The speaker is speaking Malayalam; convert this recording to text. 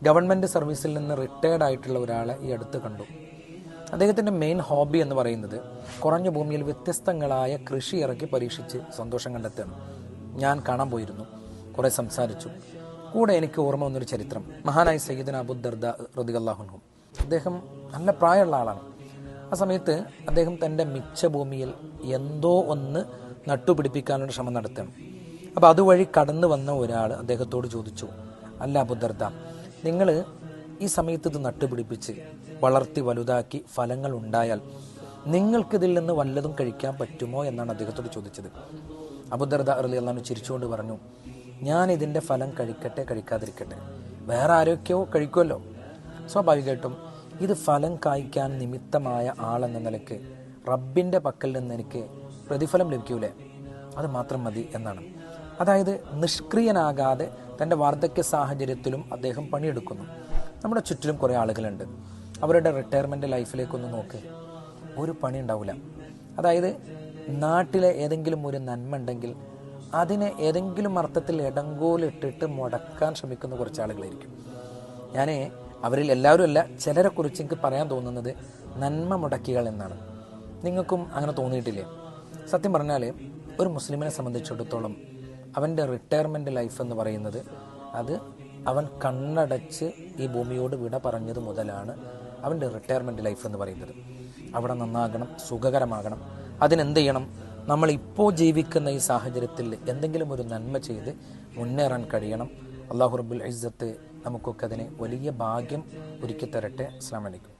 ഗവൺമെൻറ് സർവീസിൽ നിന്ന് റിട്ടയർഡ് ആയിട്ടുള്ള ഒരാളെ ഈ അടുത്ത് കണ്ടു. അദ്ദേഹത്തിൻ്റെ മെയിൻ ഹോബി എന്ന് പറയുന്നത് കുറഞ്ഞ ഭൂമിയിൽ വ്യത്യസ്തങ്ങളായ കൃഷി ഇറക്കി പരീക്ഷിച്ച് സന്തോഷം കണ്ടെത്തുകയാണ്. ഞാൻ കാണാൻ പോയിരുന്നു, കുറേ സംസാരിച്ചു. കൂടെ എനിക്ക് ഓർമ്മ വന്നൊരു ചരിത്രം, മഹാനായ സയ്യിദന അബൂ ദർദ റളിയല്ലാഹു അൻഹു. അദ്ദേഹം നല്ല പ്രായമുള്ള ആളാണ്. ആ സമയത്ത് അദ്ദേഹം തൻ്റെ മിച്ച ഭൂമിയിൽ എന്തോ ഒന്ന് നട്ടുപിടിപ്പിക്കാനുള്ള ശ്രമം നടത്തുകയാണ്. അപ്പോൾ അതുവഴി കടന്നു വന്ന ഒരാൾ അദ്ദേഹത്തോട് ചോദിച്ചു, അല്ല അബൂ ദർദ, നിങ്ങൾ ഈ സമയത്ത് ഇത് നട്ടുപിടിപ്പിച്ച് വളർത്തി വലുതാക്കി ഫലങ്ങൾ ഉണ്ടായാൽ നിങ്ങൾക്കിതിൽ നിന്ന് വല്ലതും കഴിക്കാൻ പറ്റുമോ എന്നാണ് അദ്ദേഹത്തോട് ചോദിച്ചത്. അബൂ ദർദ റളിയല്ലാഹു അൻഹു ചിരിച്ചുകൊണ്ട് പറഞ്ഞു, ഞാൻ ഇതിൻ്റെ ഫലം കഴിക്കട്ടെ കഴിക്കാതിരിക്കട്ടെ, വേറെ ആരൊക്കെയോ കഴിക്കുമല്ലോ. സ്വാഭാവികമായിട്ടും ഇത് ഫലം കായ്ക്കാൻ നിമിത്തമായ ആളെന്ന നിലയ്ക്ക് റബ്ബിൻ്റെ പക്കൽ നിന്ന് എനിക്ക് പ്രതിഫലം ലഭിക്കൂലേ, അത് മാത്രം മതി എന്നാണ്. അതായത് നിഷ്ക്രിയനാകാതെ തൻ്റെ വാർദ്ധക്യ സാഹചര്യത്തിലും അദ്ദേഹം പണിയെടുക്കുന്നു. നമ്മുടെ ചുറ്റിലും കുറേ ആളുകളുണ്ട്, അവരുടെ റിട്ടയർമെൻറ്റ് ലൈഫിലേക്കൊന്ന് നോക്ക്, ഒരു പണി ഉണ്ടാവില്ല. അതായത് നാട്ടിലെ ഏതെങ്കിലും ഒരു നന്മ ഉണ്ടെങ്കിൽ അതിനെ ഏതെങ്കിലും അർത്ഥത്തിൽ ഇടങ്കോലിട്ടിട്ട് മുടക്കാൻ ശ്രമിക്കുന്ന കുറച്ച് ആളുകളായിരിക്കും. ഞാൻ അവരിൽ എല്ലാവരും അല്ല, ചിലരെക്കുറിച്ച് എനിക്ക് പറയാൻ തോന്നുന്നത് നന്മ മുടക്കികൾ എന്നാണ്. നിങ്ങൾക്കും അങ്ങനെ തോന്നിയിട്ടില്ലേ? സത്യം പറഞ്ഞാൽ ഒരു മുസ്ലിമിനെ സംബന്ധിച്ചിടത്തോളം അവൻ്റെ റിട്ടയർമെൻറ്റ് ലൈഫ് എന്ന് പറയുന്നത് അത് അവൻ കണ്ണടച്ച് ഈ ഭൂമിയോട് വിട പറഞ്ഞത് മുതലാണ് അവൻ്റെ റിട്ടയർമെൻറ്റ് ലൈഫ് എന്ന് പറയുന്നത്. അവിടെ നന്നാകണം, സുഖകരമാകണം. അതിനെന്ത് ചെയ്യണം? നമ്മളിപ്പോൾ ജീവിക്കുന്ന ഈ സാഹചര്യത്തിൽ എന്തെങ്കിലും ഒരു നന്മ ചെയ്ത് മുന്നേറാൻ കഴിയണം. അല്ലാഹു റബ്ബുൽ ഇസ്സത്ത് നമുക്കൊക്കെ അതിന് വലിയ ഭാഗ്യം ഒരുക്കി തരട്ടെ. അസ്സലാമു അലൈക്കും.